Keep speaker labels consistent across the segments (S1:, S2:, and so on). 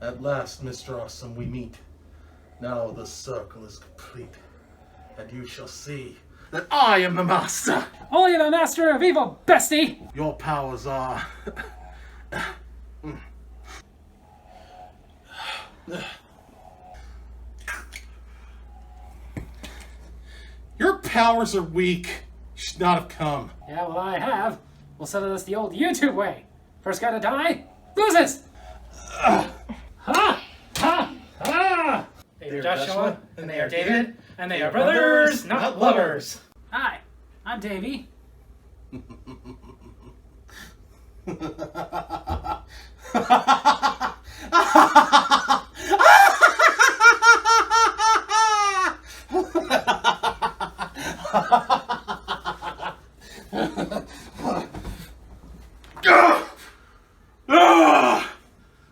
S1: At last, Mr. Awesome, we meet. Now the circle is complete, and you shall see that I am the master!
S2: Only the master of evil, bestie!
S1: Your powers are... Your powers are weak. You should not have come.
S2: Yeah, well, I have. We'll settle this the old YouTube way. First guy to die, loses! Ha! Ha! Ha! They are Joshua, and they are David, and they are brothers, not lovers. Hi, I'm Davey.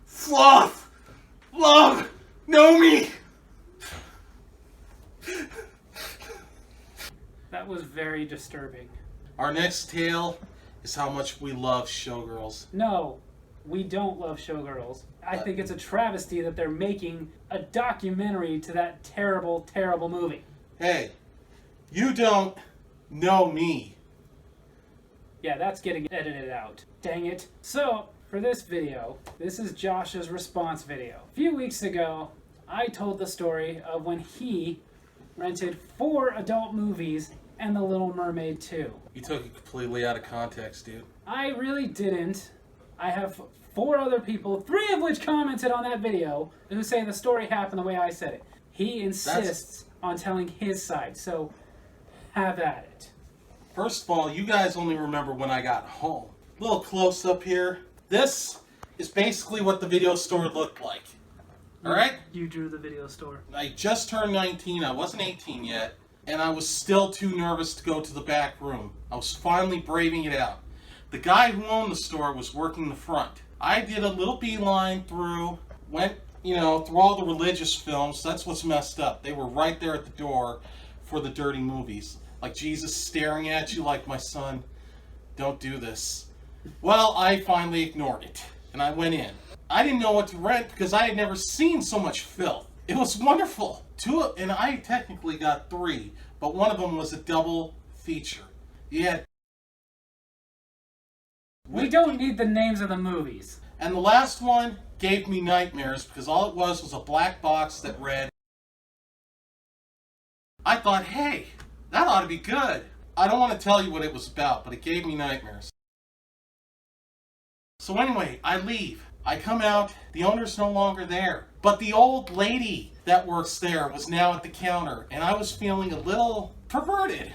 S1: Sloth! Love! Know me!
S2: That was very disturbing.
S1: Our next tale is how much we love showgirls.
S2: No, we don't love Showgirls. I think it's a travesty that they're making a documentary to that terrible, terrible movie.
S1: Hey, you don't know me.
S2: Yeah, that's getting edited out. Dang it. So, for this video, this is Josh's response video. A few weeks ago, I told the story of when he rented 4 adult movies and The Little Mermaid 2.
S1: You took it completely out of context, dude.
S2: I really didn't. I have 4 other people, 3 of which commented on that video, who say the story happened the way I said it. He insists on telling his side, so have at it.
S1: First of all, you guys only remember when I got home. A little close up here. This is basically what the video store looked like. Alright?
S2: You drew the video store.
S1: I just turned 19, I wasn't 18 yet, and I was still too nervous to go to the back room. I was finally braving it out. The guy who owned the store was working the front. I did a little beeline through, went, through all the religious films. That's what's messed up. They were right there at the door for the dirty movies. Like Jesus staring at you like, my son, don't do this. Well, I finally ignored it, and I went in. I didn't know what to rent because I had never seen so much filth. It was wonderful. And I technically got 3, but one of them was a double feature. You had...
S2: We don't need the names of the movies.
S1: And the last one gave me nightmares because all it was a black box that read... I thought, hey, that ought to be good. I don't want to tell you what it was about, but it gave me nightmares. So anyway, I leave. I come out, the owner's no longer there. But the old lady that works there was now at the counter, and I was feeling a little perverted.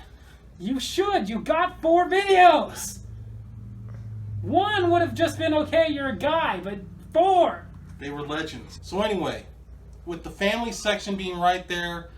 S2: You should. You got 4 videos. 1 would have just been okay, you're a guy, but 4.
S1: They were legends. So anyway, with the family section being right there,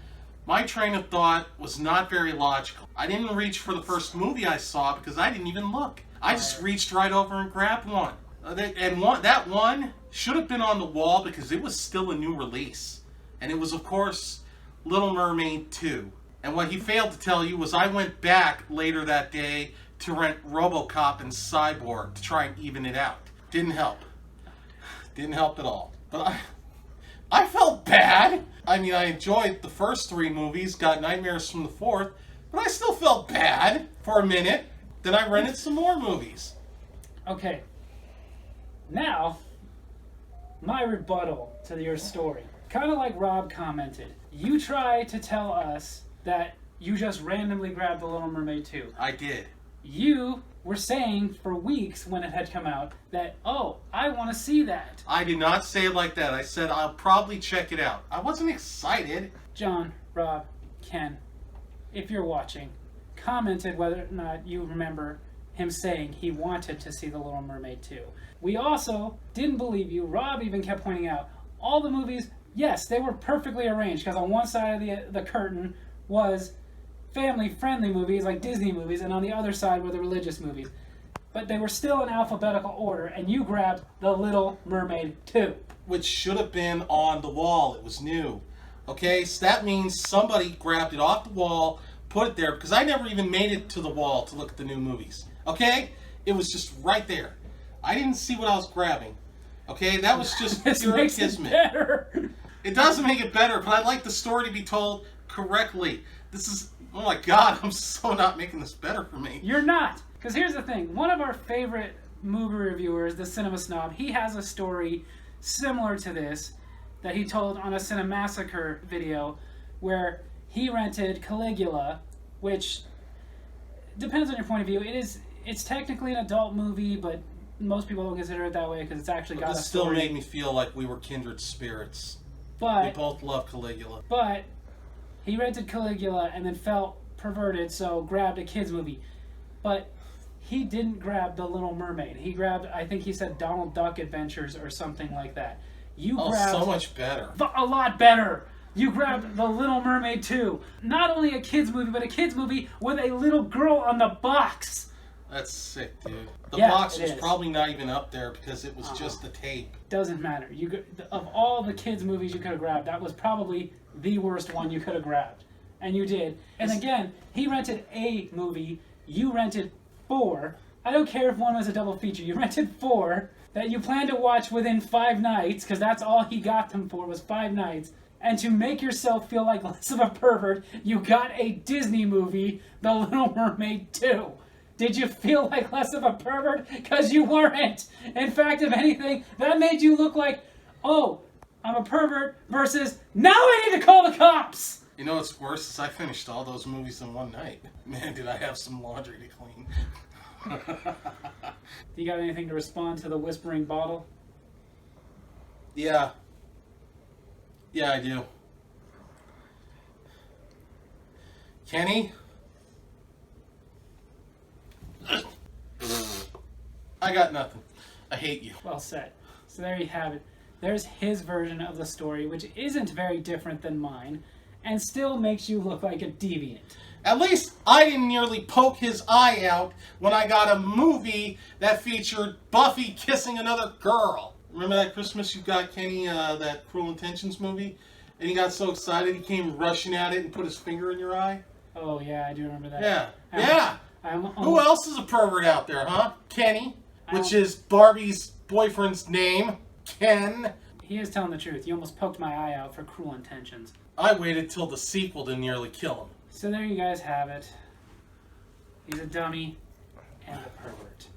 S1: my train of thought was not very logical. I didn't reach for the first movie I saw because I didn't even look. I just reached right over and grabbed one. That one should have been on the wall because it was still a new release. And it was, of course, Little Mermaid 2. And what he failed to tell you was I went back later that day to rent RoboCop and Cyborg to try and even it out. Didn't help. Didn't help at all. But I felt bad. I mean, I enjoyed the first 3 movies, got nightmares from the 4th, but I still felt bad for a minute. Then I rented some more movies.
S2: Okay. Now, my rebuttal to your story. Kind of like Rob commented. You try to tell us that you just randomly grabbed The Little Mermaid 2.
S1: I did.
S2: You were saying for weeks when it had come out that, oh, I want to see that.
S1: I did not say it like that. I said I'll probably check it out. I wasn't excited.
S2: John, Rob, Ken, if you're watching, commented whether or not you remember him saying he wanted to see The Little Mermaid 2. We also didn't believe you. Rob even kept pointing out all the movies, yes, they were perfectly arranged because on one side of the curtain was family-friendly movies like Disney movies, and on the other side were the religious movies. But they were still in alphabetical order, and you grabbed The Little Mermaid 2.
S1: Which should have been on the wall. It was new. Okay, so that means somebody grabbed it off the wall, put it there, because I never even made it to the wall to look at the new movies. Okay? It was just right there. I didn't see what I was grabbing. Okay, that was just
S2: This
S1: pure
S2: makes it
S1: kismet.
S2: better.
S1: It doesn't make it better, but I'd like the story to be told correctly. This is, oh my god, I'm so not making this better for me.
S2: You're not. Because here's the thing. One of our favorite movie reviewers, the Cinema Snob, he has a story similar to this that he told on a Cinemassacre video where he rented Caligula, which depends on your point of view. It's technically an adult movie, but most people don't consider it that way because it's actually
S1: But
S2: got a
S1: this still
S2: story.
S1: made me feel like we were kindred spirits. We
S2: But
S1: both love Caligula.
S2: But he rented Caligula and then felt perverted, so grabbed a kids movie. But he didn't grab The Little Mermaid. He grabbed, I think he said Donald Duck Adventures or something like that. You
S1: Oh,
S2: grabbed
S1: so much better.
S2: a lot better. You grabbed The Little Mermaid 2. Not only a kids movie, but a kids movie with a little girl on the box.
S1: That's sick, dude. The
S2: Yeah,
S1: box
S2: it
S1: was
S2: is.
S1: probably not even up there because it was just the tape.
S2: Doesn't matter. Of all the kids movies you could have grabbed, that was probably the worst one you could have grabbed. And you did. And again, he rented a movie. You rented 4. I don't care if one was a double feature. You rented 4 that you planned to watch within 5 nights, because that's all he got them for was 5 nights. And to make yourself feel like less of a pervert, you got a Disney movie, The Little Mermaid 2. Did you feel like less of a pervert? Because you weren't. In fact, if anything, that made you look like, oh, I'm a pervert, versus, now I need to call the cops!
S1: You know what's worse is I finished all those movies in one night. Man, did I have some laundry to clean.
S2: You got anything to respond to the whispering bottle?
S1: Yeah. Yeah, I do. Kenny? I got nothing. I hate you.
S2: Well said. So there you have it. There's his version of the story, which isn't very different than mine, and still makes you look like a deviant.
S1: At least I didn't nearly poke his eye out when I got a movie that featured Buffy kissing another girl. Remember that Christmas you got Kenny that Cruel Intentions movie? And he got so excited he came rushing at it and put his finger in your eye?
S2: Oh yeah, I do remember that.
S1: Yeah.
S2: I'm-
S1: Yeah. Who else is a pervert out there, huh? Kenny, which is Barbie's boyfriend's name. Ken.
S2: He is telling the truth. You almost poked my eye out for Cruel Intentions.
S1: I waited till the sequel to nearly kill him.
S2: So there you guys have it. He's a dummy and a pervert.